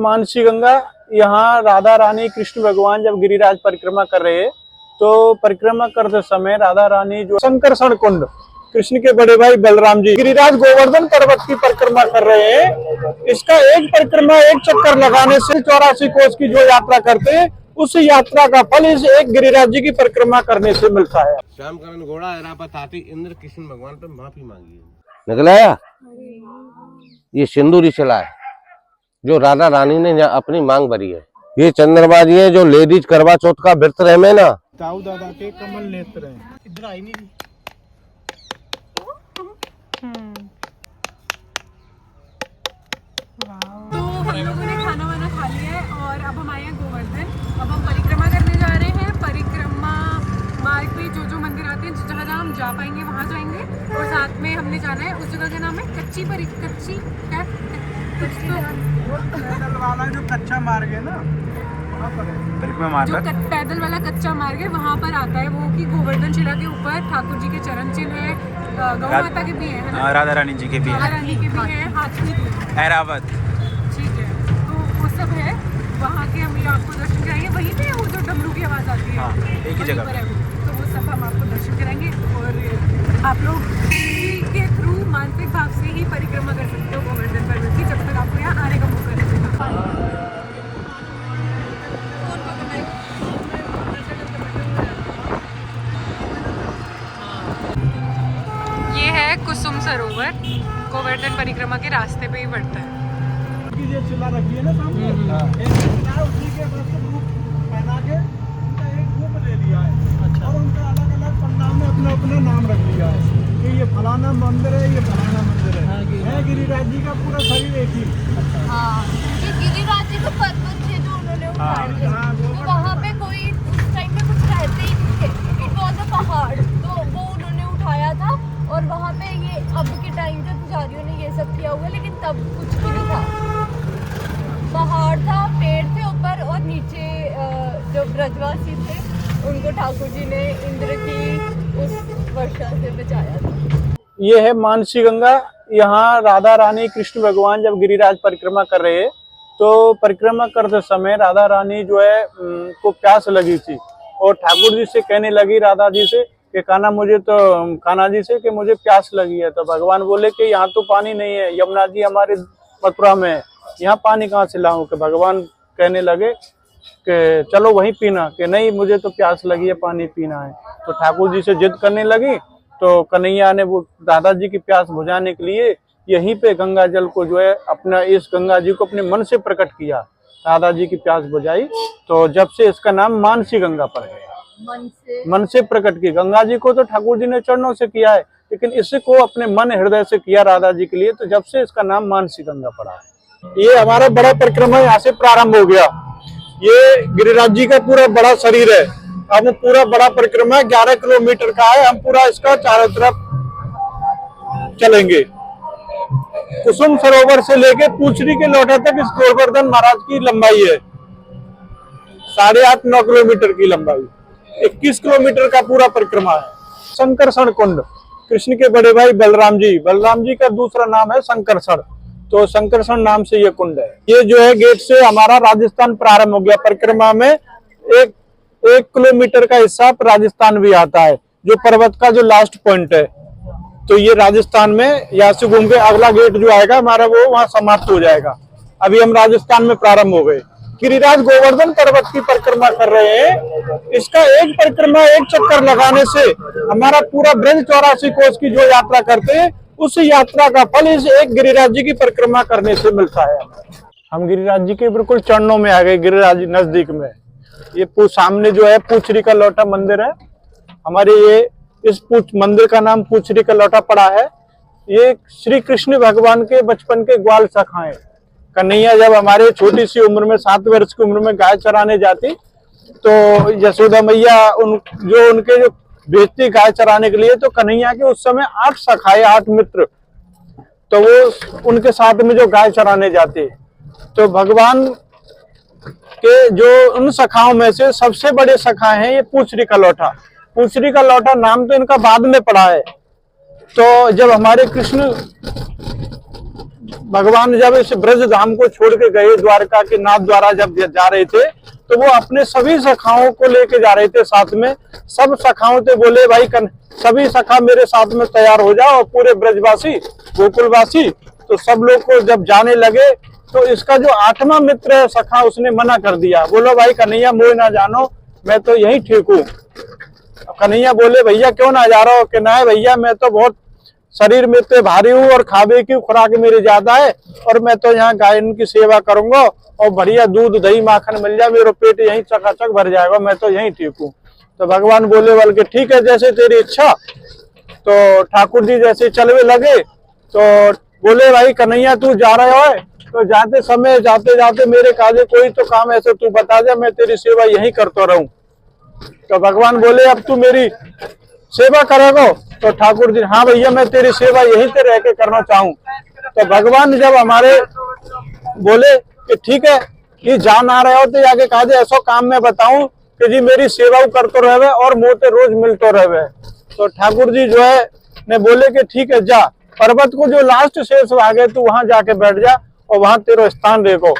मानसी गंगा, यहाँ राधा रानी कृष्ण भगवान जब गिरिराज परिक्रमा कर रहे हैं तो परिक्रमा करते समय राधा रानी जो संकर्षण कुंड कृष्ण के बड़े भाई बलराम जी गिरिराज गोवर्धन पर्वत की परिक्रमा कर रहे हैं। इसका एक परिक्रमा एक चक्कर लगाने से 84 कोस की जो यात्रा करते हैं उस यात्रा का फल इस एक गिरिराज जी की परिक्रमा करने से मिलता है। श्यामकरण घोड़ा ऐरावत हाथी इंद्र कृष्ण भगवान पे माफी मांगी है। निकलाया ये सिंदूरी शिला है जो राधा रानी ने अपनी मांग भरी है। ये चंद्रबाजी है जो लेडीज करवा चौथ का व्रत रहे में ना ताऊ दादा के कमल नेत्र हैं। इधर आई नहीं तो हम लोगों ने खाना वाना खा लिया है और अब हम आए हैं गोवर्धन। अब हम परिक्रमा करने जा रहे हैं। परिक्रमा मार्ग पे जो जो मंदिर आते हैं जहाँ जहाँ हम जा पाएंगे वहाँ जाएंगे और साथ में हमने जाना है उस जगह का नाम है कच्ची क्या कुछ तो पैदल वाला जो कच्चा मार्ग है ना जो पैदल वाला कच्चा मार्ग है वहाँ पर आता है वो कि गोवर्धन शिला के ऊपर ठाकुर जी के चरण चिन्ह है, गौ माता के भी है, राधा रानी जी के भी राधा रानी के भी है, हाथी भी है, ऐरावत। ठीक है तो वो सब है। वहाँ के हम आपको दर्शन कराएंगे। वहीं पे वो जो डमरू की आवाज़ आती है हाँ, एक ही जगह पर है तो वो सब हम आपको दर्शन कराएंगे और आप लोग के थ्रू मानसिक भाव से ही परिक्रमा कर सकते हो गोवर्धन पर्वत की जब तक आपको यहाँ आने का मौका मिलेगा। ये है कुसुम सरोवर, गोवर्धन परिक्रमा के रास्ते पे ही पड़ता है। ये चिल्ला रखी है ना सामने, एक चिल्ला उसी के बस रूप पहना के उनका एक रूप ले लिया है और उनका अलग अलग पंडाल में अपना अपना नाम रख लिया है कि ये फलाना मंदिर है, ये फलाना मंदिर है। गिरिराज जी का पूरा शरीर एक ही। हाँ, ये गिरिराज जी का पर्वत है जो उन्होंने उठाया है। तो वहाँ पे कोई उस टाइम में कुछ रहते ही नहीं थे। इट वॉज अ पहाड़, तो वो उन्होंने उठाया था और वहाँ पे ये अब के टाइम पे पुजारियों ने ये सब किया हुआ है, लेकिन तब कुछ भी नहीं था। पहाड़ था, पेड़ थे ऊपर और नीचे जो ब्रजवासी थे उनको ठाकुर जी ने इंद्र की उस वर्षा से बचाया था। ये है मानसी गंगा, यहाँ राधा रानी कृष्ण भगवान जब गिरिराज परिक्रमा कर रहे हैं तो परिक्रमा करते समय राधा रानी जो है को प्यास लगी थी और ठाकुर जी से कहने लगी राधा जी से कि कान्हा जी से कि मुझे प्यास लगी है। तो भगवान बोले कि यहाँ तो पानी नहीं है, यमुना जी हमारे मथुरा में है, यहाँ पानी कहाँ से लाऊं। कि भगवान कहने लगे कि चलो वहीं पीना, कि नहीं मुझे तो प्यास लगी है, पानी पीना है। तो ठाकुर जी से जिद करने लगी तो कन्हैया ने वो राधा जी की प्यास बुझाने के लिए यहीं पे गंगा जल को जो है अपना इस गंगा जी को अपने मन से प्रकट किया, राधा जी की प्यास बुझाई। तो जब से इसका नाम मानसी गंगा पड़ गया। मन से प्रकट की। गंगा जी को तो ठाकुर जी ने चरणों से किया है, लेकिन इसको अपने मन हृदय से किया राधा जी के लिए, तो जब से इसका नाम मानसी गंगा पड़ा है। ये हमारा बड़ा परिक्रमा यहाँ से प्रारंभ हो गया। ये गिरिराज जी का पूरा बड़ा शरीर है। अब पूरा बड़ा परिक्रमा 11 किलोमीटर का है। हम पूरा इसका चारों तरफ चलेंगे। कुसुम सरोवर से लेके पूछरी के लोटा तक इस गोवर्धन महाराज की लंबाई है 8.5-9 किलोमीटर की लंबाई। 21 किलोमीटर का पूरा परिक्रमा है। संकर्षण कुंड कृष्ण के बड़े भाई बलराम जी का दूसरा नाम है संकर्षण, तो संकर्षण नाम से ये कुंड है। ये जो है गेट से हमारा राजस्थान प्रारंभ हो गया। परिक्रमा में एक किलोमीटर का हिस्सा राजस्थान भी आता है, जो पर्वत का जो लास्ट पॉइंट है। तो ये राजस्थान में यहाँ से घूम के अगला गेट जो आएगा हमारा वो वहाँ समाप्त हो जाएगा। अभी हम राजस्थान में प्रारंभ हो गए। गिरिराज गोवर्धन पर्वत की परिक्रमा कर रहे हैं। इसका एक परिक्रमा एक चक्कर लगाने से हमारा पूरा ब्रज 84 कोस की जो यात्रा करते हैं उस यात्रा का फल इस एक गिरिराज जी की परिक्रमा करने से मिलता है। हम गिरिराज जी के बिल्कुल चरणों में आ गए, गिरिराज जी नजदीक में। ये सामने जो है पूछरी का लौटा मंदिर है हमारे। ये इस मंदिर का नाम पूछरी का लौटा पड़ा है। ये श्री कृष्ण भगवान के बचपन के ग्वाल सखाएं। कन्हैया जब हमारे छोटी सी उम्र में 7 वर्ष की उम्र में गाय चराने जाती तो यशोदा मैया उनके जो भेजती गाय चराने के लिए, तो कन्हैया के उस समय 8 सखाए 8 मित्र, तो वो उनके साथ में जो गाय चराने जाते, तो भगवान के जो उन सखाओं में से सबसे बड़े सखा हैं ये पूछरी का लौटा। पूछरी का लौटा नाम तो इनका बाद में पड़ा है। तो जब हमारे कृष्ण भगवान जब इस ब्रज धाम को छोड़ के गए, द्वारका के नाथ द्वारा जब जा रहे थे, तो वो अपने सभी सखाओं को लेके जा रहे थे साथ में। सब सखाओं से बोले भाई सभी सखा मेरे साथ में तैयार हो जाओ, पूरे ब्रजवासी गोकुलवासी। तो सब लोग को जब जाने लगे तो इसका जो 8वां मित्र है सखा, उसने मना कर दिया। बोलो भाई कन्हैया मोह ना जानो, मैं तो यही ठीक हूँ। कन्हैया बोले भैया क्यों ना जा रहा हो? कि ना भैया मैं तो बहुत शरीर में तो भारी हूँ और खावे की खुराक मेरी ज्यादा है, और मैं तो यहाँ गाय की सेवा करूंगा और बढ़िया दूध दही माखन मिल जाए, मेरा पेट यहीं चकाचक भर जाएगा, मैं तो यहीं ठीक हूँ। तो भगवान बोले बल के ठीक है जैसे तेरी इच्छा। तो ठाकुर जी जैसे चलवे लगे तो बोले भाई कन्हैया तू जा रहे हो, तो जाते समय जाते जाते मेरे काजे कोई तो काम ऐसे तू बता दे, मैं तेरी सेवा यही करता रहूं। तो भगवान बोले अब तू मेरी सेवा करेगा? तो ठाकुर जी हाँ भैया मैं तेरी सेवा यहीं से रह के करना चाहूँ। तो भगवान जब हमारे बोले कि ठीक है कि जा ना रहे हो तो आगे काजे ऐसा काम मैं बताऊं कि जी मेरी सेवा करते रहे और मोते रोज मिलते रहे। तो ठाकुर जी जो है ने बोले कि ठीक है जा, पर्वत को जो लास्ट शेष भाग है तू वहां जाके बैठ जा और वहां तेरा स्थान रहेगा।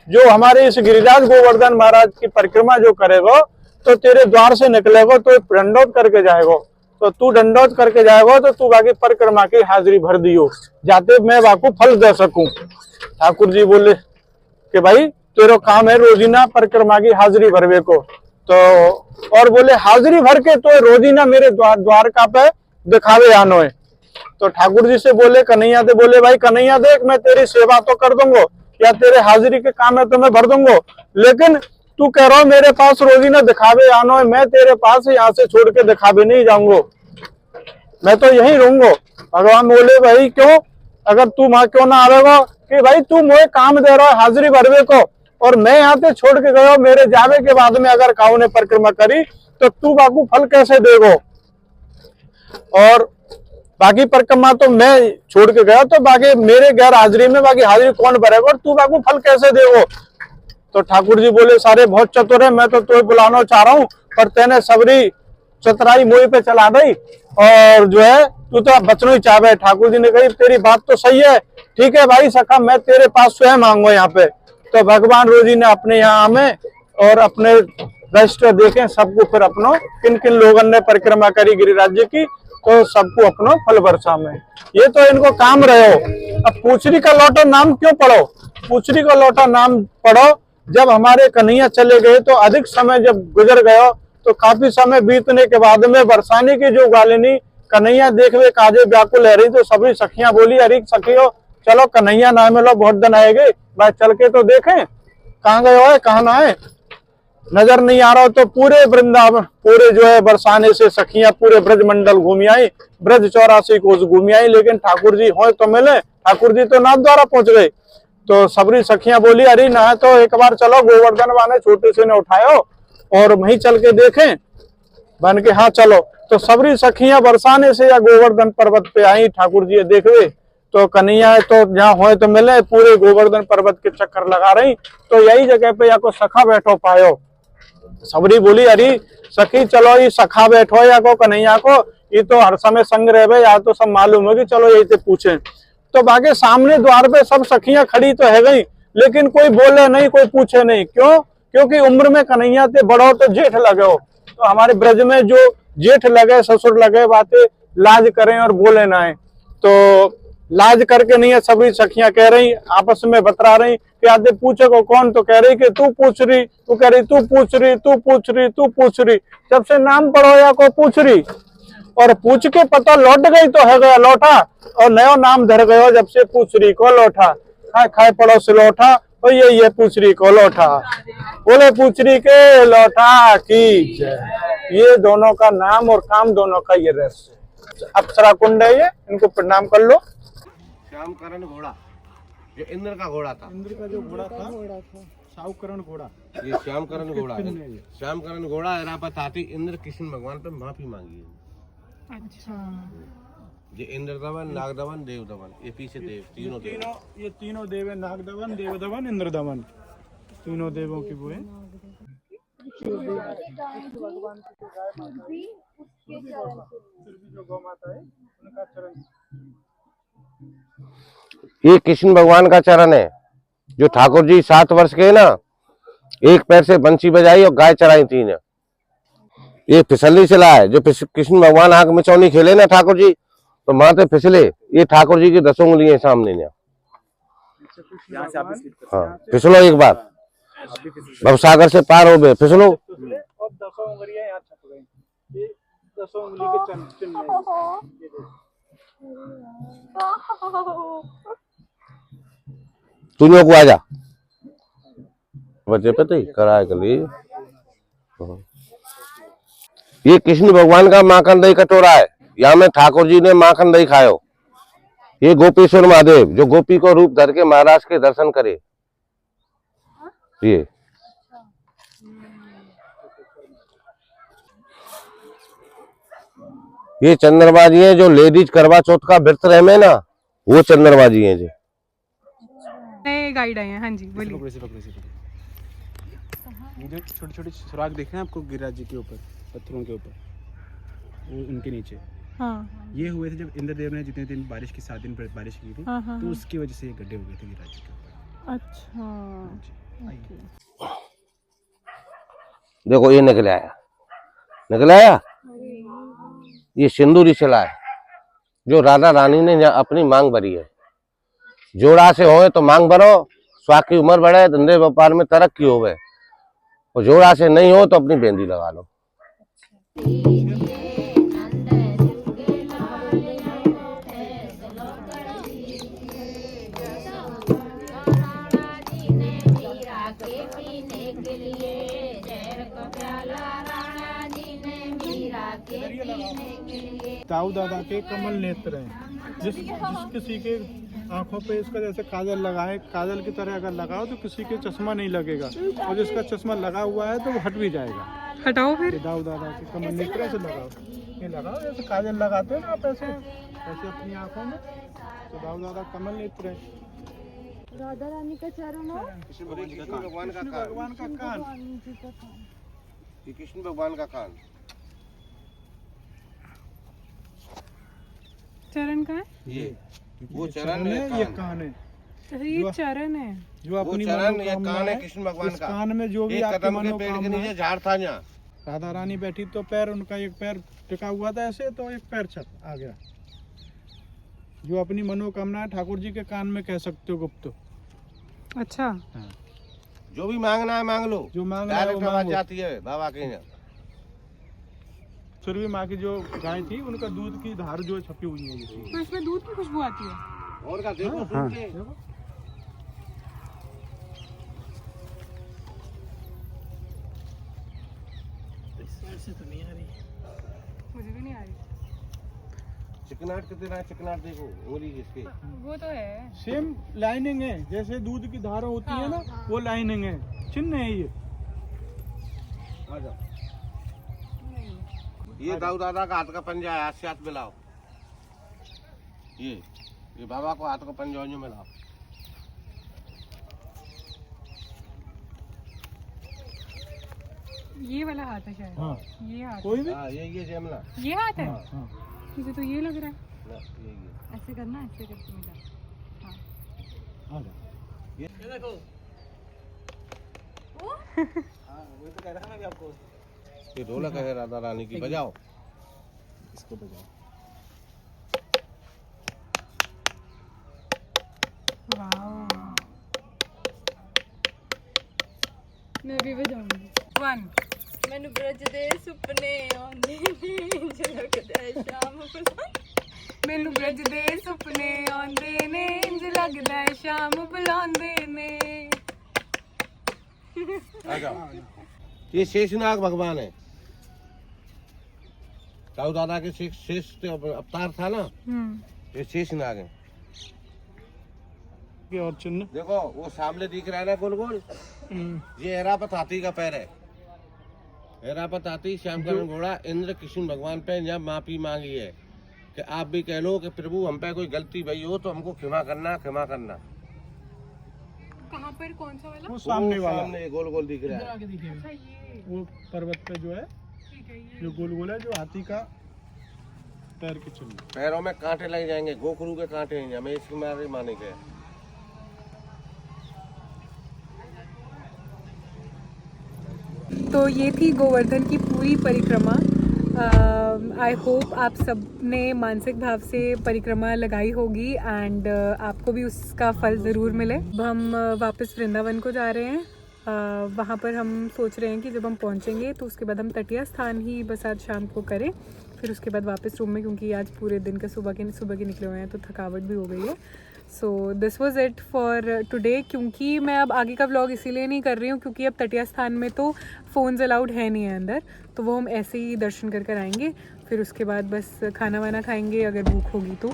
जो हमारे इस गिरिराज गोवर्धन महाराज की परिक्रमा जो करेगा तो तेरे द्वार से निकलेगा तो दंडोत करके जाएगा। तो तू दंडोत करके जाएगा तो तू बाकी परिक्रमा की हाजिरी भर दियो, जाते मैं बाकू फल दे सकूं। ठाकुर जी बोले कि भाई तेरा काम है रोजीना परिक्रमा की हाजिरी भरवे को। तो और बोले हाजिरी भर के तो रोजीना मेरे द्वारका पे दिखावे आनो है। तो ठाकुर जी से बोले कन्हैया से बोले भाई कन्हैया देख मैं तेरी सेवा तो कर दूंगा या तेरे हाजिरी के काम है तो मैं भर दूंगा, लेकिन तू कह रहा हो मेरे पास रोजीना दिखावे आनो है, मैं तेरे पास यहाँ से छोड़ के दिखावे नहीं जाऊंगा, मैं तो यहीं रहूंगा। भगवान बोले भाई क्यों, अगर तू वहां क्यों ना आवेगा? कि भाई तू मुझे काम दे रहा है हाजिरी भरवे को और मैं यहाँ पे छोड़ के गया, मेरे जावे के बाद में अगर काऊ ने परिक्रमा करी तो तू बाकू फल कैसे देगो? और बाकी परिक्रमा तो मैं छोड़ के गया तो बाकी मेरे गैर हाजिरी में बाकी हाजिरी कौन भरेगा और तू बाकू फल कैसे देगो? तो ठाकुर जी बोले सारे बहुत चतुर है, मैं तो तुम्हें बुलाना चाह रहा हूँ पर तेने सबरी चतुराई मोई पे चला दी और जो है तू तो बचना ही चाहे। ठाकुर जी ने कही तेरी बात तो सही है, ठीक है भाई सखा मैं तेरे पास स्वयं मांगो यहाँ पे। तो भगवान रोजी ने अपने यहाँ में और अपने रजिस्टर देखे सबको, फिर अपनो किन किन लोगों ने परिक्रमा करी गिरिराज्य की तो सबको अपनो फल वर्षा में। ये तो इनको काम रहे हो। अब पूछरी का लौटा नाम क्यों पढ़ो? पूछरी का लौटा नाम पढ़ो जब हमारे कन्हैया चले गए तो अधिक समय जब गुजर गया तो काफी समय बीतने के बाद में बरसाने की जो गालिनी कन्हैया देखवे काजे व्याकुल है रही, तो सभी सखियां बोली अरे सखियो चलो कन्हैया ना मिलो बहुत दिन आएगे, भाई चल के तो देखें कहाँ गए हो, कहाँ ना है, नजर नहीं आ रहा। तो पूरे वृंदावन पूरे जो है बरसाने से सखियां पूरे ब्रज मंडल घूमी आई, ब्रज 84 कोस घूमी आई, लेकिन ठाकुर जी हो तो मिले, ठाकुर जी तो नाथ द्वारा पहुंच गए। तो सबरी सखियां बोली अरे ना तो एक बार चलो गोवर्धन वाले छोटे से ने उठायो और वहीं चल के देखें। बन के हाँ चलो। तो सबरी सखियां बरसाने से या गोवर्धन पर्वत पे आई, ठाकुर जी देखवे तो कन्हैया तो जहाँ हो तो मिले, पूरे गोवर्धन पर्वत के चक्कर लगा रही। तो यही जगह पे या को सखा बैठो पायो। सबरी बोली अरे सखी चलो ये सखा बैठो या को कन्हैया को, ये तो हर समय संग रहे या तो सब मालूम होगी, चलो यही से पूछे। तो बाकी सामने द्वार पे सब सखियां खड़ी तो है गई, लेकिन कोई बोले नहीं कोई पूछे नहीं। क्यों? क्योंकि उम्र में कन्हैया ते बड़ो तो जेठ लगे हो। तो हमारे ब्रज में जो जेठ लगे ससुर लगे बातें लाज करें और बोले ना है, तो लाज करके नहीं है। सभी सखियां कह रही आपस में बतरा रही कि आधे पूछे को कौन, तो कह रही कि तू पूछ रही, तू कह रही तू पूछ रही, तू पूछ रही, तू पूछ रही। जब से नाम पढ़ो या को पूछ रही और पूछ के पता लौट गई तो है गया लौटा, और नया नाम धर गयो जब से पूछ रही को लौटा। खाए खाए पड़ो से लौटा और ये पूछ रही को लौटा, बोले पूछ रही के लौटा की जय। ये दोनों का नाम और काम दोनों का ये रहस्य। अप्सरा कुंड है ये, इनको प्रणाम कर लो। श्यामकरण घोड़ा जो इंद्र का घोड़ा था, इंद्र का जो घोड़ा था सावकरण घोड़ा, ये श्यामकरण घोड़ा है। श्यामकरण घोड़ा एरापत हाथी इंद्र कृष्ण भगवान पे माफी मांगी है। अच्छा ये इंद्र दमन नाग दमन देव दमन, ये पीछे देव तीनों देव। ये तीनों देव है, नाग दमन देव दमन इंद्र दमन, तीनों देवों की वो है। भगवान की गाय माता है, जो गौ माता है उनका चरण ये कृष्ण भगवान का चरण है। जो ठाकुर जी 7 वर्ष के ना, एक पैर से बंसी बजाई और गाय चराई 3 है। ये फिसलनी शिला है। जो कृष्ण भगवान आंख में चौनी खेले ना ठाकुर जी, तो माथे फिसले। ये ठाकुर जी की 10 उंगलियां सामने ने। हाँ, फिसलो एक बार, भवसागर से पार हो गए, फिसलो। और 10 उंगलियां यहाँ छप गई। ये 10 उंगली के चिन्ह है। ये देखो। तुझे को आजा बच्चे पता ही कराए के लिए। ये कृष्ण भगवान का माखन दही कटोरा है। यहाँ में ठाकुर जी ने माखन दही खायो। ये गोपेश्वर महादेव जो गोपी को रूप धर के महाराज के दर्शन करे। ये चंद्रबाजी है जो लेडीज करवा चौथ का व्रत रहे में ना, वो चंद्रबाजी है जी। नए गाइड आए हैं। हाँ जी बोलिए। ये जो छोटे छोटे सुराग दिख रहे हैं आपको गिरिराज जी के ऊपर, पत्थरों के ऊपर, वो उनके नीचे हाँ ये हुए थे जब इंद्रदेव ने जितने दिन बारिश की 7 दिन बारिश की थी, हाँ हाँ तो उसकी वजह से ये गड्ढे हो गए थे गिरिराज जी के ऊपर। अच्छा ओके। देखो ये निकल आया। ये सिंदूरी शिला है जो राधा रानी ने अपनी मांग भरी है। जोड़ा से होए तो मांग भरो, स्वास्थ्य की उम्र बढ़े, धंधे व्यापार में तरक्की होवे। और जोड़ा से नहीं हो तो अपनी बेंदी लगा लो। ताऊ दादा के कमल नेत्र हैं। जिस किसी के आंखों पे इसका जैसे काजल लगाए, काजल की तरह अगर लगाओ तो किसी के चश्मा नहीं लगेगा, और जिसका चश्मा लगा हुआ है तो वो हट भी जाएगा। हटाओ फिर। ताऊ दादा के कमल नेत्र से लगाओ। ये लगाओ जैसे काजल लगाते हैं ना आप, ऐसे ऐसे अपनी आंखों में, तो ताऊ दादा कमल नेत्र है। राधा रानी का चरण हो, कृष्ण भगवान का भगवान का कान, कृष्ण भगवान का कान। चरण का है ये वो चरण है, ये कान है। ये चरण है जो अपनी चरण या मनोकामना कान है है, कृष्ण भगवान इस का। कान में जो भी एक आपकी कदम के पेड़ के मनोकामना नीचे है। झाड़ था यहाँ। राधा रानी बैठी तो पैर, उनका एक पैर टिका हुआ था ऐसे, तो एक पैर छत आ गया। जो अपनी मनोकामना है ठाकुर जी के कान में कह सकते हो गुप्त। अच्छा जो भी मांगना है मांग लो, जो मांगना है वो डायरेक्ट आवाज मांगो। जाती है बाबा के यहाँ। सुरभि माँ की जो गाय थी, उनका दूध की धार जो छपी हुई है ये। तो इसमें दूध की खुशबू आती है। और का देखो सुन के। देखो ऐसे तो नहीं आ रही। मुझे भी नहीं आ रही। चिकनाट कितना है, चिकनाट देखो उंगली इसके। वो तो है। सेम लाइनिंग है, जैसे दूध की धार होती है ना, वो लाइनिंग है, चिन्ह है ये। आ जाओ। ये दाऊ दादा का हाथ का पंजा है, हाथ से हाथ मिलाओ। ये बाबा को हाथ का पंजा मिलाओ। ये वाला हाथ है शायद। हाँ ये हाथ। कोई भी। हाँ ये जमना। ये हाथ है। हाँ, हाँ। मुझे तो ये लग रहा है। ना, ये। ऐसे करना, ऐसे करके मिला। हाँ आ जाओ। ये देखो हाँ वही तो कह रहा था ना आपको। ये ढोलक है राधा रानी की, बजाओ। इसको बजाओ। वाओ। मैं भी बजाऊंगी। 1 मैंने ब्रज दे सुपने आंदे ने झलकदा शाम बुलांदे। मैनू ब्रज दे सुपने आंदे ने, इंज लगदा है शाम बुलांदे ने। आ जाओ। ये शेषनाग भगवान है। दाऊ दादा के शेष अवतार था ना, ये शेषनाग है। ये और चिन्ह देखो वो सामने दिख रहा है ना गोल गोल, ये एरापत हाथी का पैर है। एरापत हाथी श्यामकरण घोड़ा इंद्र कृष्ण भगवान पे जब माफी मांगी है कि आप भी कह लो कि प्रभु हम पे कोई गलती भई हो तो हमको क्षमा करना, क्षमा करना। कहाँ पर, कौन सा वाला? वो सामने वाला, सामने गोल गोल दिख रहा है। अच्छा ये। वो पर्वत पे जो है, ठीक है ये। जो गोल गोल है, जो हाथी का पैर के चलने। पैरों में कांटे लग जाएंगे, गोखरू के कांटे हैं, हमें इसके मारे माने गए। तो ये थी गोवर्धन की पूरी परिक्रमा। आई होप आप सब ने मानसिक भाव से परिक्रमा लगाई होगी एंड आपको भी उसका फल ज़रूर मिले। अब हम वापस वृंदावन को जा रहे हैं। वहाँ पर हम सोच रहे हैं कि जब हम पहुँचेंगे तो उसके बाद हम तटीय स्थान ही बस आज शाम को करें, फिर उसके बाद वापस रूम में, क्योंकि आज पूरे दिन का सुबह के निकले हुए हैं तो थकावट भी हो गई है। So this was it for today. क्योंकि मैं अब आगे का व्लॉग इसीलिए नहीं कर रही हूँ क्योंकि अब तटीय स्थान में तो फ़ोन्स अलाउड है नहीं है अंदर, तो वो हम ऐसे ही दर्शन कर कर आएंगे। फिर उसके बाद बस खाना वाना खाएंगे, अगर भूख होगी तो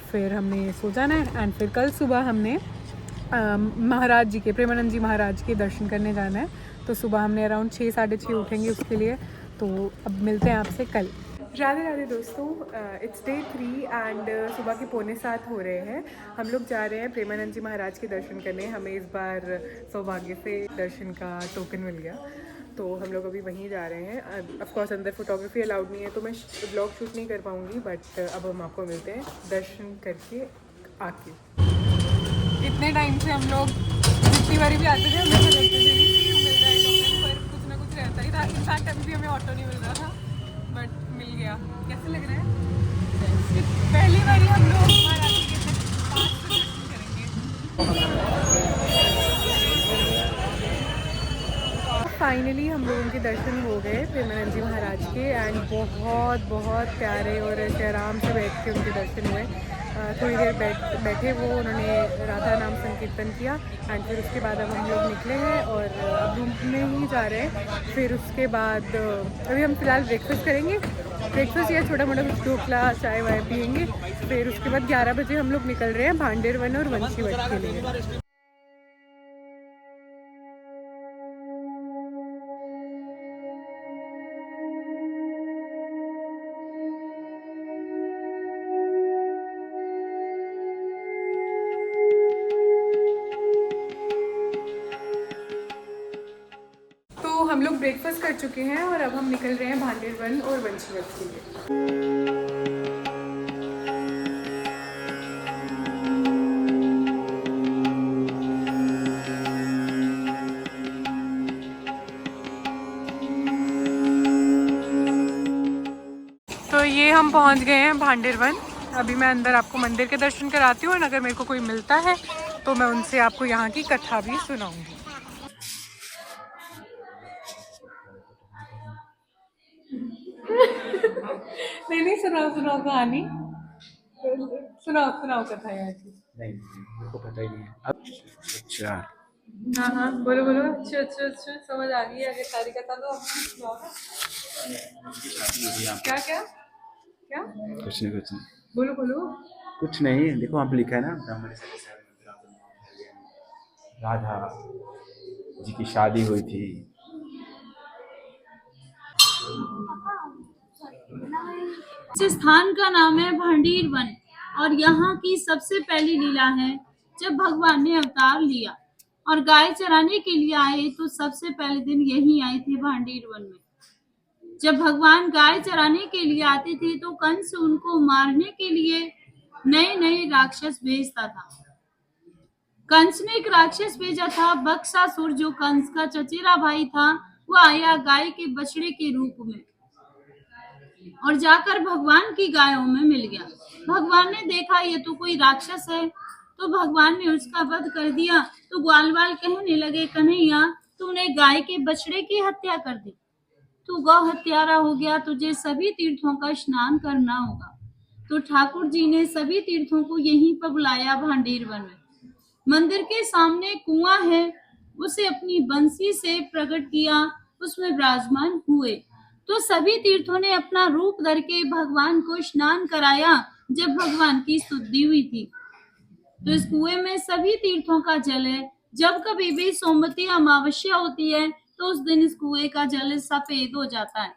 फिर हमने सो जाना है। एंड फिर कल सुबह हमने महाराज जी के, प्रेमानंद जी महाराज के दर्शन करने जाना है। तो सुबह हमने अराउंड 6 साढ़े 6 उठेंगे उसके लिए। तो अब मिलते हैं आपसे कल। राधे राधे दोस्तों, इट्स डे 3 एंड सुबह के 6:45 हो रहे हैं। हम लोग जा रहे हैं प्रेमानंद जी महाराज के दर्शन करने। हमें इस बार सौभाग्य से दर्शन का टोकन मिल गया, तो हम लोग अभी वहीं जा रहे हैं। ऑफकोर्स अंदर फोटोग्राफी अलाउड नहीं है तो मैं ब्लॉग शूट नहीं कर पाऊँगी, बट अब हम आपको मिलते हैं दर्शन करके आके। इतने टाइम से हम लोग जितनी बारी भी आते थे हमें लगते थे कि मिल जाए टोकन, पर कुछ ना कुछ रहता ही था। इनफैक्ट अभी भी हमें ऑटो नहीं मिल रहा था, बट मिल गया। कैसे लग रहा है? पहली बारी हम लोग महाराज जी के पास से दर्शन करेंगे। फाइनली हम लोगों के दर्शन हो गए प्रेमानंद जी महाराज के एंड बहुत बहुत प्यारे और ऐसे आराम से बैठ के उनके दर्शन हुए। थोड़ी देर बैठे वो, उन्होंने राधा नाम संकीर्तन किया एंड फिर उसके बाद अब हम लोग निकले हैं और अब रूम में ही जा रहे हैं। फिर उसके बाद अभी हम फ़िलहाल ब्रेकफास्ट करेंगे, ब्रेकफास्ट या छोटा मोटा कुछ ढोकला चाय वाय पियेंगे। फिर उसके बाद 11 बजे हम लोग निकल रहे हैं भांडेर वन और वंशीवट के लिए। तो हम लोग ब्रेकफास्ट कर चुके हैं और अब हम निकल रहे हैं भांडेर वन और वंशीवट के लिए। तो ये हम पहुंच गए हैं भांडेर वन। अभी मैं अंदर आपको मंदिर के दर्शन कराती हूँ और अगर मेरे को कोई मिलता है तो मैं उनसे आपको यहाँ की कथा भी सुनाऊंगी। नहीं सुनाओ कहानी, सुनाओ कथा यहाँ की। नहीं, मेरे को पता ही नहीं है। अच्छा, हाँ बोलो। अच्छा समझ आ गई। आगे सारी कथा तो क्या कुछ नहीं। बोलो। कुछ नहीं, देखो वहाँ पे लिखा है ना, ब्राह्मण राधा जी की शादी हुई थी। इस स्थान का नाम है भांडीर वन और यहाँ की सबसे पहली लीला है जब भगवान ने अवतार लिया और गाय चराने के लिए आए तो सबसे पहले दिन यही आए थे भांडीर वन में। जब भगवान गाय चराने के लिए आते थे तो कंस उनको मारने के लिए नए राक्षस भेजता था। कंस ने एक राक्षस भेजा था बक्सासुर, जो कंस का चचेरा भाई था। वो आया गाय के बछड़े के रूप में और जाकर भगवान की गायों में मिल गया। भगवान ने देखा ये तो कोई राक्षस है, तो भगवान ने उसका वध कर दिया। तो ग्वालवाल कहने लगे, कन्हैया तूने गाय के बछड़े की हत्या कर दी, तू गौ हत्यारा हो गया, तुझे सभी तीर्थों का स्नान करना होगा। तो ठाकुर जी ने सभी तीर्थों को यहीं पर बुलाया भांडीर वन में। मंदिर के सामने कुआं है, उसे अपनी बंसी से प्रकट किया, उसमें विराजमान हुए। तो सभी तीर्थों ने अपना रूप धर के भगवान को स्नान कराया जब भगवान की स्तुति हुई थी। तो इस कुएं में सभी तीर्थों का जल है। जब कभी भी सोमवती अमावस्या होती है तो उस दिन इस कुएं का जल सफेद हो जाता है।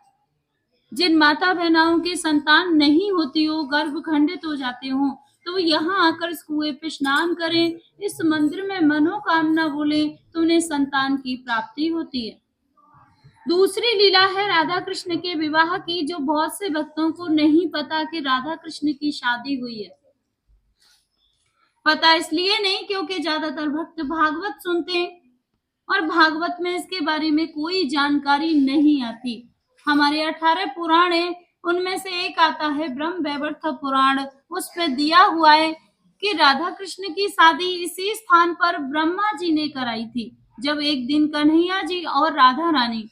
जिन माता बहनाओं की संतान नहीं होती हो, गर्भ खंडित हो जाते हो, तो वो यहाँ आकर इस कुएं पे स्नान करें, इस मंदिर में मनोकामना बोले तो उन्हें संतान की प्राप्ति होती है। दूसरी लीला है राधा कृष्ण के विवाह की, जो बहुत से भक्तों को नहीं पता कि राधा कृष्ण की शादी हुई है। पता इसलिए नहीं क्योंकि ज्यादातर भक्त भागवत सुनते हैं और भागवत में इसके बारे में कोई जानकारी नहीं आती। हमारे 18 पुराण है, उनमें से एक आता है ब्रह्म वैवर्त पुराण। उस पे दिया हुआ है कि राधा कृष्ण की शादी इसी स्थान पर ब्रह्मा जी ने कराई थी। जब एक दिन कन्हैया जी और राधा रानी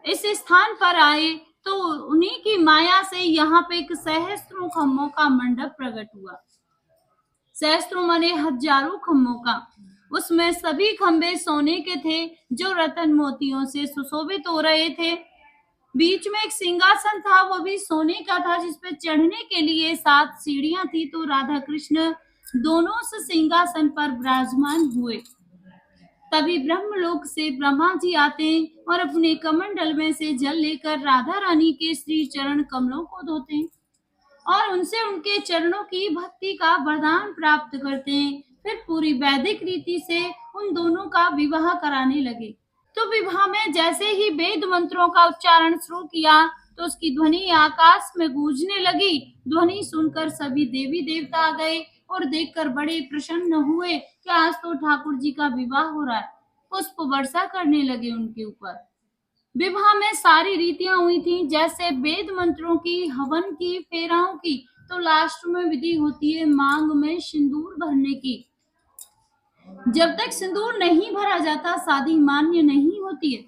इस स्थान पर आए तो उन्हीं की माया से यहाँ पे एक सहस्त्रों खम्भों का मंडप प्रकट हुआ। सहस्त्रों माने हजारों खम्भों का। उसमें सभी खंबे सोने के थे जो रतन मोतियों से सुशोभित हो रहे थे। बीच में एक सिंहासन था, वो भी सोने का था, जिसपे चढ़ने के लिए 7 सीढ़ियां थी। तो राधा कृष्ण दोनों से सिंहासन पर विराजमान हुए। तभी ब्रह्मलोक से ब्रह्मा जी आते और अपने कमंडल में से जल लेकर राधा रानी के श्री चरण कमलों को धोते और उनसे उनके चरणों की भक्ति का वरदान प्राप्त करते हैं। फिर पूरी वैदिक रीति से उन दोनों का विवाह कराने लगे। तो विवाह में जैसे ही वेद मंत्रों का उच्चारण शुरू किया तो उसकी ध्वनि आकाश में गूंजने लगी। ध्वनि सुनकर सभी देवी देवता आ गए और देखकर बड़े प्रसन्न हुए कि आज तो ठाकुर जी का विवाह हो रहा है। पुष्प वर्षा करने लगे उनके ऊपर। विवाह में सारी रीतियां हुई थी, जैसे वेद मंत्रों की, हवन की, फेराओं की। तो लास्ट में विधि होती है मांग में सिंदूर भरने की। जब तक सिंदूर नहीं भरा जाता शादी मान्य नहीं होती है।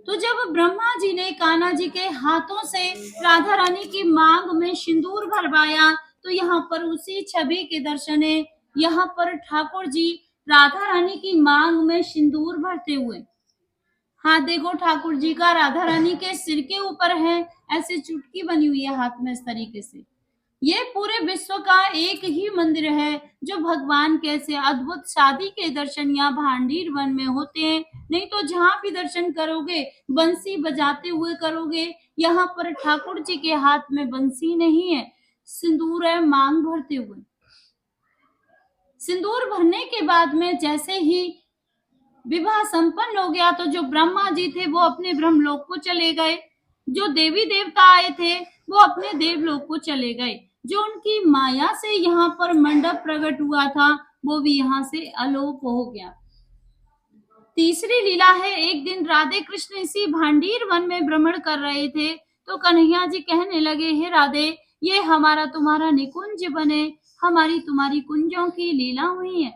तो जब ब्रह्मा जी ने कान्हा जी के हाथों से राधा रानी की मांग में सिंदूर भरवाया तो यहाँ पर उसी छवि के दर्शन है। यहाँ पर ठाकुर जी राधा रानी की मांग में सिंदूर भरते हुए। हाथ देखो ठाकुर जी का राधा रानी के सिर के ऊपर है, ऐसे चुटकी बनी हुई है हाथ में इस तरीके से। ये पूरे विश्व का एक ही मंदिर है जो भगवान के ऐसे अद्भुत शादी के दर्शन यहाँ भांडीर वन में होते हैं। नहीं तो जहाँ भी दर्शन करोगे बंसी बजाते हुए करोगे। यहाँ पर ठाकुर जी के हाथ में बंसी नहीं है, सिंदूर है मांग भरते हुए। सिंदूर भरने के बाद में जैसे ही विवाह संपन्न हो गया तो जो ब्रह्मा जी थे वो अपने ब्रह्मलोक को चले गए। जो देवी देवता आए थे वो अपने देवलोक को चले गए। जो उनकी माया से यहाँ पर मंडप प्रकट हुआ था वो भी यहाँ से अलोप हो गया। तीसरी लीला है, एक दिन राधे कृष्ण इसी भांडीर वन में भ्रमण कर रहे थे तो कन्हैया जी कहने लगे, हे राधे, ये हमारा तुम्हारा निकुंज बने, हमारी तुम्हारी कुंजों की लीला हुई है,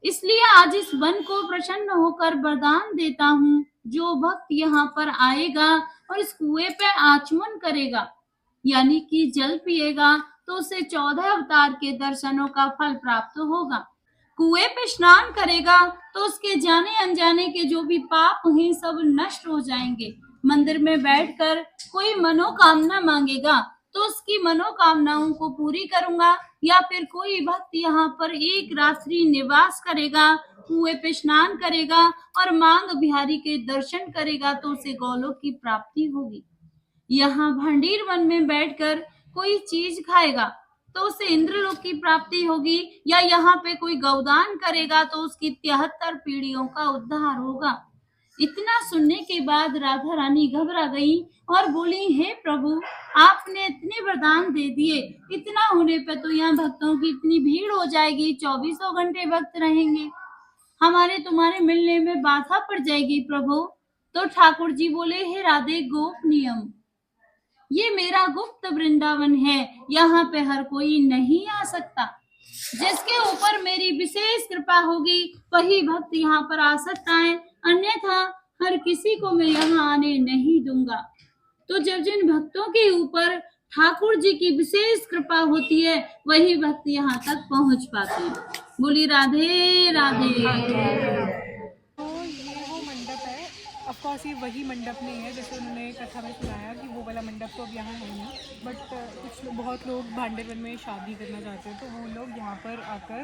इसलिए आज इस वन को प्रसन्न होकर वरदान देता हूँ। जो भक्त यहाँ पर आएगा और इस कुएं पे आचमन करेगा यानी कि जल पिएगा तो उसे 14 अवतार के दर्शनों का फल प्राप्त होगा। कुएं पे स्नान करेगा तो उसके जाने अनजाने के जो भी पाप हैं सब नष्ट हो जाएंगे। मंदिर में बैठकर कोई मनोकामना मांगेगा तो उसकी मनोकामनाओं को पूरी करूंगा। या फिर कोई भक्त यहाँ पर एक रात्रि निवास करेगा, कुएं पे स्नान करेगा और मांग बिहारी के दर्शन करेगा तो उसे गौलोक की प्राप्ति होगी। यहाँ भांडीर वन में बैठकर कोई चीज खाएगा तो उसे इंद्रलोक की प्राप्ति होगी। या यहाँ पे कोई गौदान करेगा तो उसकी 73 पीढ़ियों का उद्धार होगा। इतना सुनने के बाद राधा रानी घबरा गई और बोली, हे प्रभु, आपने इतने वरदान दे दिए, इतना होने पे तो यहाँ भक्तों की इतनी भीड़ हो जाएगी, 24 घंटे भक्त रहेंगे, हमारे तुम्हारे मिलने में बाधा पड़ जाएगी प्रभु। तो ठाकुर जी बोले, हे राधे, गोप नियम, ये मेरा गुप्त वृंदावन है, यहाँ पे हर कोई नहीं आ सकता। जिसके ऊपर मेरी विशेष कृपा होगी वही भक्त यहाँ पर आ सकता है, अन्यथा हर किसी को मैं यहाँ आने नहीं दूंगा। तो जब जिन भक्तों के ऊपर ठाकुर जी की विशेष कृपा होती है वही भक्त यहाँ तक पहुँच पाते हैं। बोली राधे राधे। तो ये वो मंडप है, ऑफ कोर्स ये वही मंडप नहीं है जैसे उन्होंने कथा में सुनाया कि वो वाला मंडप तो अब यहाँ है नहीं, बट बहुत लोग भांडीर वन में शादी करना चाहते हैं तो वो लोग यहाँ पर आकर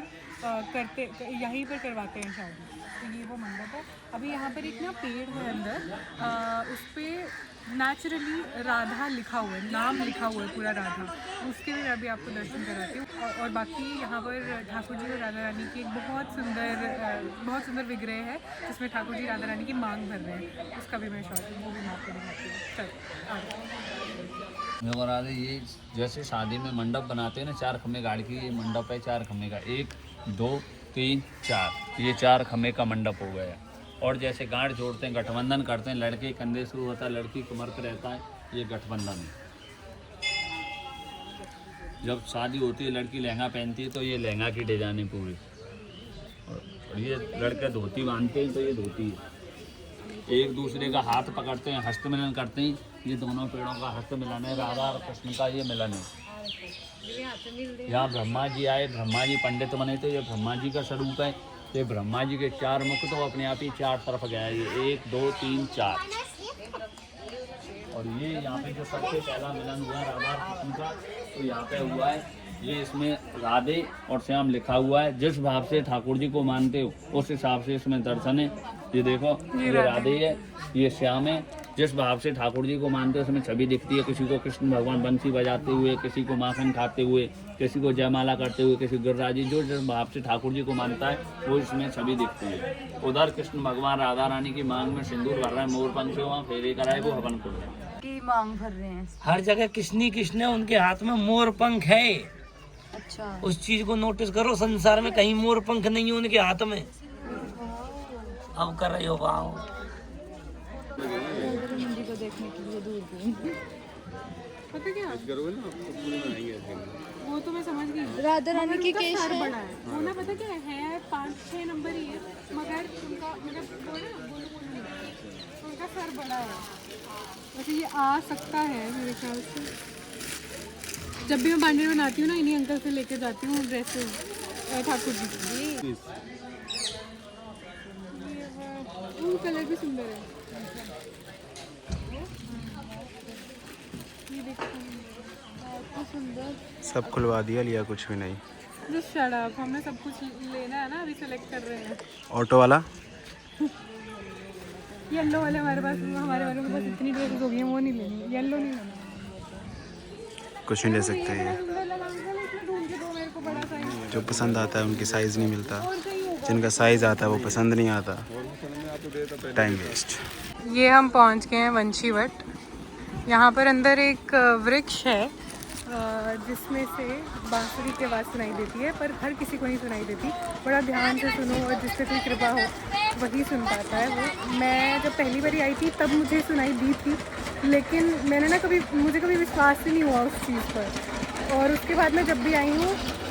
यहीं पर करवाते हैं शादी। तो ये वो मंडप है। अभी यहाँ पर एक ना पेड़ है अंदर, उस पर नेचुरली राधा लिखा हुआ है, नाम लिखा हुआ है पूरा राधा, उसके भी मैं अभी आपको दर्शन कराती हूँ। और बाकी यहाँ पर ठाकुर जी और राधा रानी की एक बहुत सुंदर विग्रह है जिसमें ठाकुर जी राधा रानी की मांग भर रहे हैं, उसका भी मैं शॉर्ट वो भी मैं आपको दिखाती हूँ। चल मेरे राधे, ये जैसे शादी में मंडप बनाते हैं ना, 4 खम्भे गाड़ की, ये मंडप है 4 खम्भे का, 1 2 3 4, ये 4 खम्भे का मंडप हो गया। और जैसे गांठ जोड़ते हैं, गठबंधन करते हैं, लड़के कंधे शुरू होता है, लड़की कमर पर रहता है, ये गठबंधन है। जब शादी होती है लड़की लहंगा पहनती है तो ये लहंगा की डिजाइन है पूरी, और ये लड़के धोती बांधते हैं तो ये धोती है। एक दूसरे का हाथ पकड़ते हैं, हस्त मिलन करते हैं, ये दोनों पेड़ों का हस्त मिलन है, राधा और कृष्ण का ये मिलन है। यहाँ ब्रह्मा जी आए, ब्रह्मा जी पंडित बने, तो ये ब्रह्मा जी का स्वरूप है। ये ब्रह्मा जी के 4 मुख तो अपने आप ही 4 तरफ गया है, ये 1 2 3 4। और ये यहाँ पे जो सबसे पहला मिलन हुआ राधा और कृष्ण का, तो यहाँ पे हुआ है, ये इसमें राधे और श्याम लिखा हुआ है। जिस भाव से ठाकुर जी को मानते हो उस हिसाब से इसमें दर्शन है। ये देखो, ये राधे है, ये श्याम है। जिस भाव से ठाकुर जी को मानते हो उसमें छवि दिखती है। किसी को कृष्ण भगवान बंसी बजाते हुए, किसी को माखन खाते हुए, किसी को जयमाला करते हुए, किसी गिरिराज जी, जो जिस भाव से ठाकुर जी को मानता है वो इसमें छवि दिखती है। उधर कृष्ण भगवान राधा रानी की मांग में सिंदूर भर रहे हैं, मोर पंख से वहाँ फेरे कराए, वो हवन कर रहे हैं की मांग भर रहे हैं। हर जगह कृष्ण है, उनके हाथ में मोर पंख है। अच्छा, उस चीज को नोटिस करो, संसार में कहीं मोर पंख नहीं है उनके हाथ में। अब कर रही हो वाओ। को देखने के लिए दूर दूर पता क्या वो तो मैं समझ गई, राधा रानी की केश सर है। बड़ा है वो ना, पता क्या है 5-6 नंबर ही है, मगर उनका मतलब वो ना उनका सर बड़ा है। वैसे ये आ सकता है मेरे ख्याल से। जब भी मैं बांडे बनाती हूँ ना, इन्हीं अंकल से लेके जाती हूँ ड्रेसेस ठाकुर जी की। वो कलर भी सुंदर है। ये देखो बहुत सुंदर। सब खुलवा दिया, लिया कुछ भी नहीं। Just shut up, हमने सब कुछ लेना है ना, अभी सेलेक्ट कर रहे हैं। ऑटो वाला येलो वाले हमारे वालों के पास इतनी ड्रेसेस हो गई हैं, वो नहीं लेनी, येलो नहीं लेना। कुछ नहीं ले सकते ये। सुंदर लगा अंकल, इसमें ढूंढ के दो मेरे को बड़ा साइज। जो पसंद आता है उनकी साइज़ नहीं मिलता, और कहीं होगा। जिनका साइज़ आता है वो पसंद नहीं आता, टाइम वेस्ट। ये हम पहुंच गए हैं वंशीवट। यहाँ पर अंदर एक वृक्ष है जिसमें से बांसुरी की आवाज़ सुनाई देती है, पर हर किसी को नहीं सुनाई देती। बड़ा ध्यान से सुनो और जिससे कोई कृपा हो वही सुन पाता है वो। मैं जब पहली बार आई थी तब मुझे सुनाई दी थी, लेकिन मैंने ना मुझे कभी विश्वास ही नहीं हुआ उस चीज़ पर। और उसके बाद मैं जब भी आई हूँ,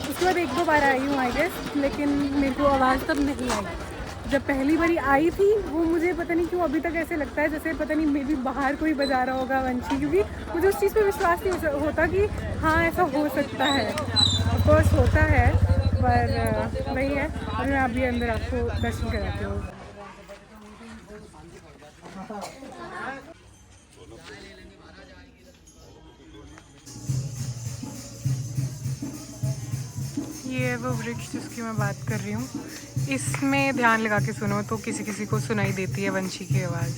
उसके बाद 1-2 बार आई हूँ आई गेस, लेकिन मेरे को आवाज़ तब नहीं आई। जब पहली बारी आई थी वो मुझे पता नहीं क्यों अभी तक ऐसे लगता है जैसे पता नहीं मे बी बाहर कोई बजा रहा होगा वंशी, क्योंकि मुझे उस चीज़ पे विश्वास नहीं होता कि हाँ ऐसा हो सकता है। ऑफ कोर्स होता है, पर वही है। और मैं अभी अंदर आपको दर्शन कराती हूँ। ये है वो वृक्ष जिसकी मैं बात कर रही हूँ। इसमें ध्यान लगा के सुनो तो किसी किसी को सुनाई देती है वंशी की आवाज़।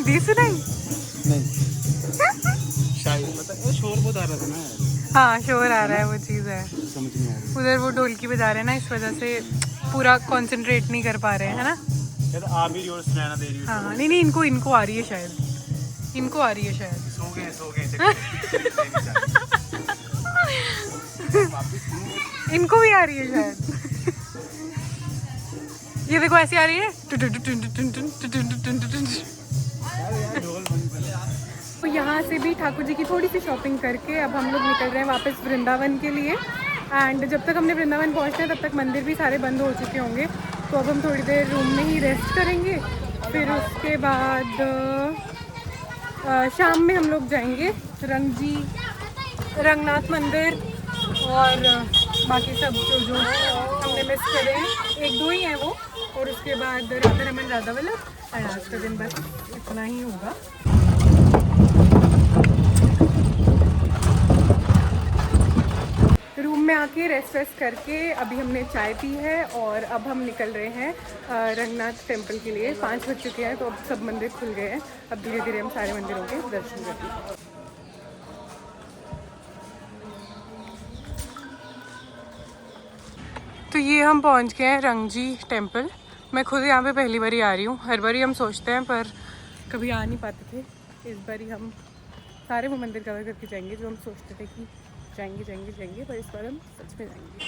दी सुनाई? शायद पता है, शोर बहुत आ रहा था ना। हाँ शोर आ रहा है, वो चीज़ है। समझ नहीं आ रही। उधर वो ढोलकी बजा रहे हैं ना, इस वजह से पूरा कंसंट्रेट नहीं कर पा रहे हैं, है ना। शायद आ भी रही और सुनैना दे रही हो। हाँ नहीं इनको आ रही है शायद, इनको आ रही है शायद। सो गए इनको भी आ रही है शायद। ये देखो ऐसी आ रही है। तो यहाँ से भी ठाकुर जी की थोड़ी सी शॉपिंग करके अब हम लोग निकल रहे हैं वापस वृंदावन के लिए। एंड जब तक हमने वृंदावन पहुँचना है तब तक मंदिर भी सारे बंद हो चुके होंगे, तो अब हम थोड़ी देर रूम में ही रेस्ट करेंगे। फिर उसके बाद शाम में हम लोग जाएंगे रंगनाथ मंदिर और बाकी सब जो हमने मिस करे हैं 1-2 ही हैं वो, और उसके बाद राधा रमन राधा वल्लभ, और आज का दिन बस इतना ही होगा। रूम में आके रेस्ट वेस्ट करके अभी हमने चाय पी है और अब हम निकल रहे हैं रंगनाथ टेम्पल के लिए। 5 बज चुके हैं तो अब सब मंदिर खुल गए हैं, अब धीरे धीरे हम सारे मंदिरों के दर्शन करेंगे। तो ये हम पहुंच गए हैं रंगजी टेम्पल। मैं खुद यहाँ पे पहली बारी आ रही हूँ, हर बारी हम सोचते हैं पर कभी आ नहीं पाते थे। इस बारी हम सारे वो मंदिर कवर करके जाएंगे जो हम सोचते थे कि जाएंगे, पर इस बार हम सच में जाएंगे।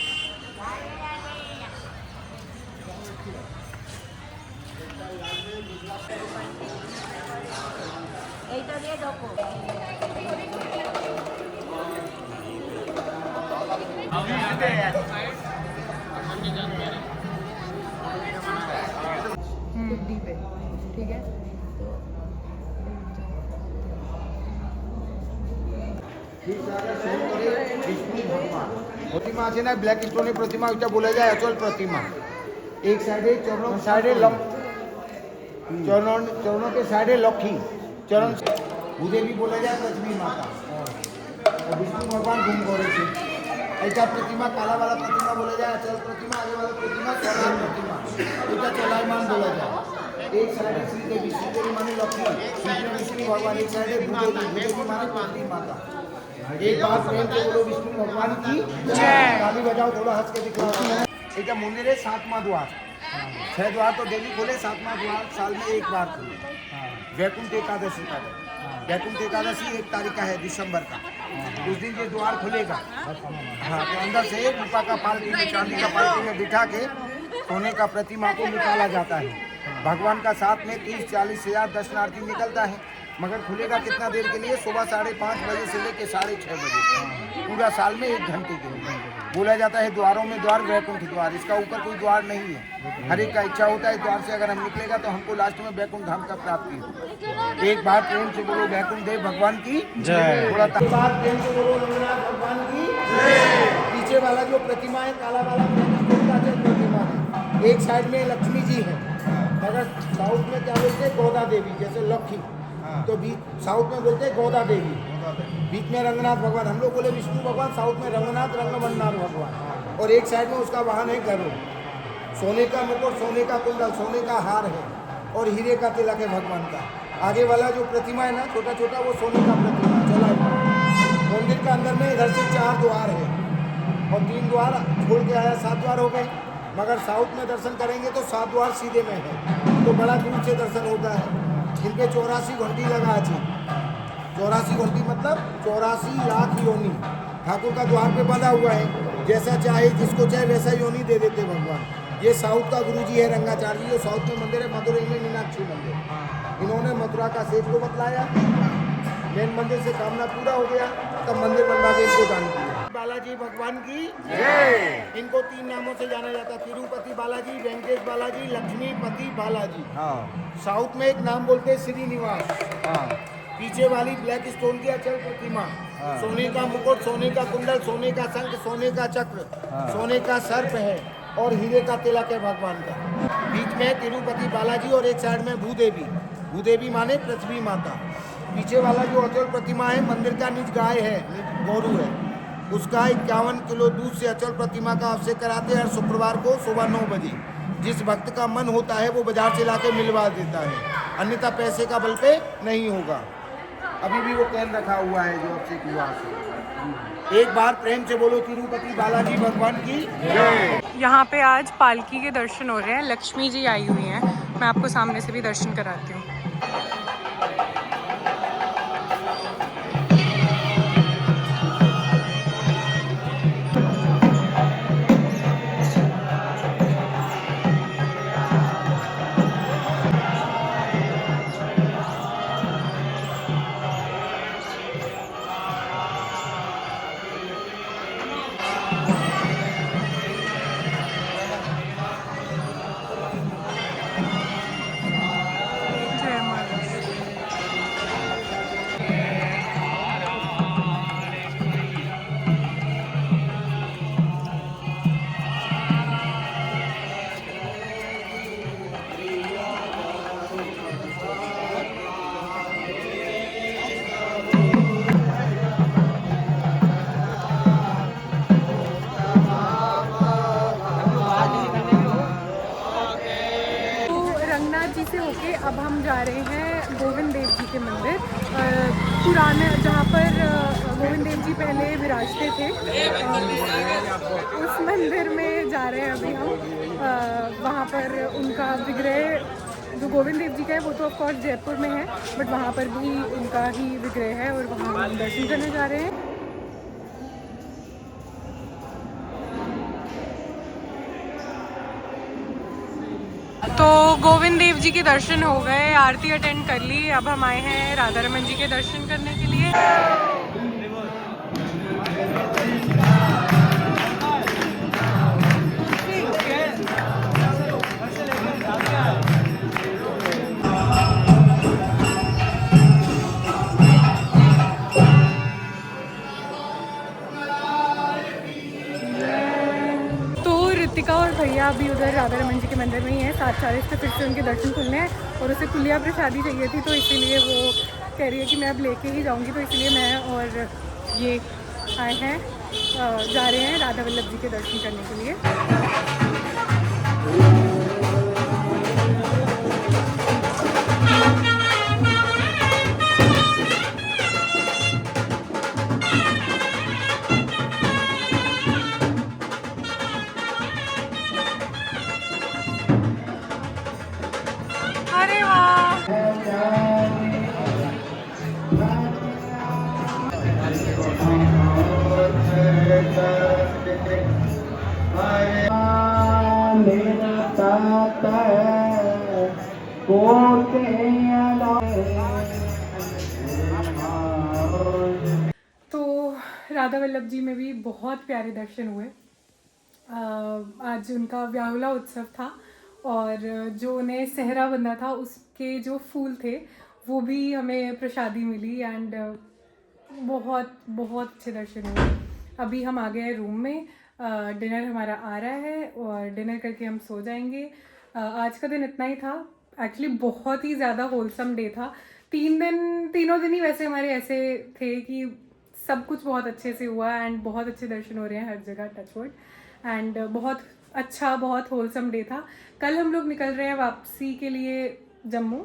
डीप है, ठीक है। प्रतिमा আছে না ব্ল্যাক স্টোনের প্রতিমা, ওইটা বলে যায় অচল প্রতিমা। एक साइड चरणों साइड चरणों के साइड लक्ष्मी, चरण भूदेवी बोला जाए लक्ष्मी माता और विष्णु भगवान घूम करे थे। ऐसा प्रतिमा काला वाला प्रतिमा बोला जाए अचल प्रतिमा, आगे वाला प्रतिमा चौलाई प्रतिमा, ऐसा चौलाईमान बोला जाए। एक साइड श्रीदेवी माने लक्ष्मी, विष्णु भगवान, एक साइड भूदेवी माने पृथ्वी माता। एक बात प्रेम से बोलो विष्णु भगवान की जय। ताली बजाओ, थोड़ा हंस के दिखाओ। एक मंदिर है 7वां द्वार, 6 द्वार तो डेली खोले, 7वां द्वार साल में एक बार खोले। वैकुंठ एकादशी का, वैकुंठ एकादशी 1 तारीख का है दिसंबर का, उस दिन ये द्वार खुलेगा। हाँ, तो अंदर से रूपा का पालकी में, चांदी का पालकी में बिठा के सोने का प्रतिमा को निकाला जाता है। भगवान का साथ में 30-40 हजार दर्शनार्थी निकलता है, मगर खुलेगा कितना देर के लिए? सुबह 5:30 बजे से लेकर 6:30 बजे, पूरा साल में 1 घंटे के लिए। बोला जाता है द्वारों में द्वार वैकुंठ द्वार, इसका ऊपर कोई द्वार नहीं है। हर एक का इच्छा होता है द्वार से अगर हम निकलेगा तो हमको लास्ट में वैकुंठ धाम का प्राप्ति हो। एक बार प्रेम से बोलो वैकुंठ देव भगवान की जय। थोड़ा बार प्रेम से बोलो रंगनाथ भगवान की जय। पीछे वाला जो प्रतिमा है काला वाला प्रतिमा है, एक साइड में लक्ष्मी जी है, मगर साउथ में क्या बोलते हैं गोदा देवी, जैसे लक्ष्मी, तो बीच साउथ में बोलते हैं गोदा देवी, बीच में रंगनाथ भगवान। हम लोग बोले विष्णु भगवान, साउथ में रंगनाथ रंगमन्नाथ भगवान, और एक साइड में उसका वाहन है गरुड़। सोने का मुकुट, सोने का कुंडल, सोने का हार है और हीरे का तिलक है भगवान का। आगे वाला जो प्रतिमा है ना छोटा छोटा, वो सोने का प्रतिमा चला। मंदिर का अंदर में इधर से 4 द्वार है और 3 द्वार छोड़ के आया, 7 द्वार हो गए। मगर साउथ में दर्शन करेंगे तो 7 द्वार सीधे में है, तो बड़ा दूर से दर्शन होता है। इनके 84 घंटी लगा है। 84 घंटी मतलब 84 लाख योनि ठाकुर का द्वार पे बंधा हुआ है। जैसा चाहे जिसको चाहे वैसा योनि दे देते भगवान। ये साउथ का गुरुजी है रंगाचार्य जी, जो साउथ में मंदिर है मदुरई में मीनाक्षी मंदिर। इन्होंने मथुरा का सेठ को बतलाया, मेन मंदिर से कामना पूरा हो गया, तब मंदिर बनवा के इनको दान किया। बालाजी भगवान की जय। इनको 3 नामों से जाना जाता है, तिरुपति बालाजी, वेंकटेश बालाजी, लक्ष्मीपति बालाजी। साउथ में एक नाम बोलते हैं श्रीनिवास। पीछे वाली ब्लैक स्टोन की अचल प्रतिमा, सोने का मुकुट, सोने का कुंडल, सोने का शंख, सोने का चक्र, सोने का सर्प है और हीरे का तिलक है भगवान का। बीच में तिरुपति बालाजी और एक साइड में भूदेवी, भूदेवी माने पृथ्वी माता। पीछे वाला जो अचल प्रतिमा है मंदिर का निज गाय है, गौरू है, उसका 51 किलो दूध से अचल प्रतिमा का अभिषेक कराते हैं हर शुक्रवार को सुबह 9 बजे। जिस भक्त का मन होता है वो बाजार से लाके मिलवा देता है, अन्यथा पैसे का बल पे नहीं होगा। अभी भी वो कैन रखा हुआ है जो अभिषेक हुआ है। एक बार प्रेम से बोलो तिरुपति बालाजी भगवान की जय। यहाँ पे आज पालकी के दर्शन हो रहे हैं, लक्ष्मी जी आई हुई हैं। मैं आपको सामने से भी दर्शन कराती हूँ। जय माता। होके अब हम जा रहे हैं गोविंद देव जी के मंदिर, पुराने जहाँ पर गोविंद देव जी पहले विराजते थे, उस मंदिर में जा रहे हैं अभी हम। वहाँ पर उनका विग्रह जो गोविंद देव जी का है वो तो ऑफ कोर्स जयपुर में है, बट वहाँ पर भी उनका ही विग्रह है और वहाँ हम दर्शन करने जा रहे हैं। तो गोविंद देव जी के दर्शन हो गए, आरती अटेंड कर ली, अब हम आए हैं राधा रमन जी के दर्शन करने के लिए। ऋतिका और भैया अभी उधर राधा रमन जी के मंदिर में ही है, 7:40 पे फिर से उनके दर्शन खुलने हैं और उसे कुलिया प्रसादी चाहिए थी, तो इसीलिए वो कह रही है कि मैं अब लेके ही जाऊंगी, तो इसलिए मैं और ये आए हैं, जा रहे हैं राधा वल्लभ जी के दर्शन करने के लिए। अरे वाह, तो राधा वल्लभ जी में भी बहुत प्यारे दर्शन हुए। आज उनका व्याहुला उत्सव था और जो उन्हें सहरा बंधा था उसके जो फूल थे वो भी हमें प्रसादी मिली एंड बहुत बहुत अच्छे दर्शन हुए। अभी हम आ गए हैं रूम में, डिनर हमारा आ रहा है और डिनर करके हम सो जाएंगे। आज का दिन इतना ही था, एक्चुअली बहुत ही ज़्यादा होलसम डे था। तीनों दिन ही वैसे हमारे ऐसे थे कि सब कुछ बहुत अच्छे से हुआ एंड बहुत अच्छे दर्शन हो रहे हैं हर जगह, टचवुड, एंड बहुत अच्छा, बहुत होलसम डे था। कल हम लोग निकल रहे हैं वापसी के लिए जम्मू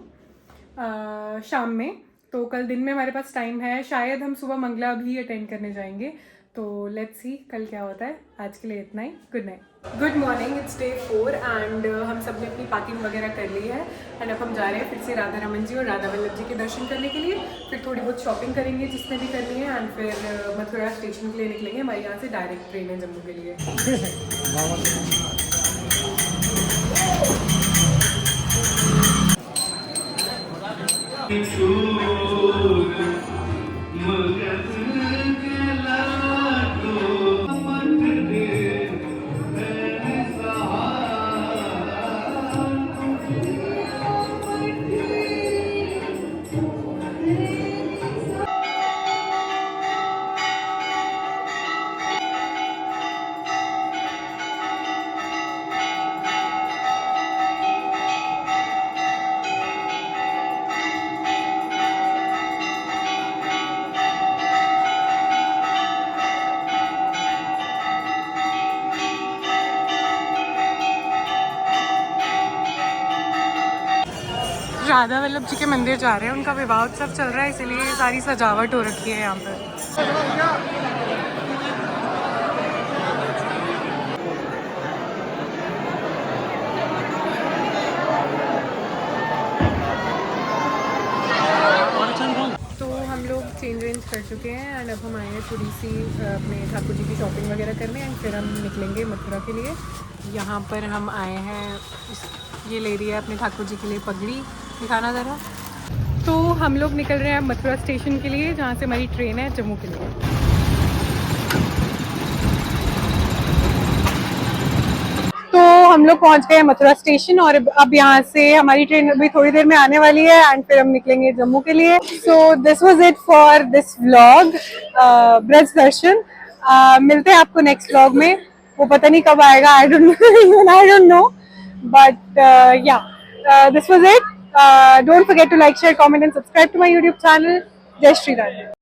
शाम में, तो कल दिन में हमारे पास टाइम है, शायद हम सुबह मंगला भी अटेंड करने जाएंगे, तो लेट्स सी कल क्या होता है। आज के लिए इतना ही, good night. Good morning, it's day 4 and हम सब ने अपनी पैकिंग वगैरह कर ली है एंड अब हम जा रहे हैं फिर से राधा रमन जी और राधा वल्लभ जी के दर्शन करने के लिए। फिर थोड़ी बहुत शॉपिंग करेंगे जिसने भी करनी है एंड फिर मथुरा स्टेशन के लिए निकलेंगे। हमारे यहाँ से डायरेक्ट ट्रेन है जम्मू के लिए। राधा वल्लभ जी के मंदिर जा रहे हैं, उनका विवाह उत्सव चल रहा है इसीलिए सारी सजावट हो रखी है यहाँ पर। तो हम लोग चेंज वेंज कर चुके हैं एंड अब हम आए हैं थोड़ी सी अपने ठाकुर जी की शॉपिंग वगैरह करने एंड फिर हम निकलेंगे मथुरा के लिए। यहाँ पर हम आए हैं, ये ले रही है अपने ठाकुर जी के लिए पगड़ी, दिखाना ज़रा। तो हम लोग निकल रहे हैं मथुरा स्टेशन के लिए जहाँ से हमारी ट्रेन है जम्मू के लिए। तो हम लोग पहुँच गए मथुरा स्टेशन और अब यहाँ से हमारी ट्रेन अभी थोड़ी देर में आने वाली है एंड फिर हम निकलेंगे जम्मू के लिए। So this was it for this vlog, Braj दर्शन। मिलते हैं आपको नेक्स्ट व्लॉग में, वो पता नहीं कब आएगा, I don't know, but this was it. Don't forget to like, share, comment and subscribe to my YouTube channel. Jai Shri Radhe.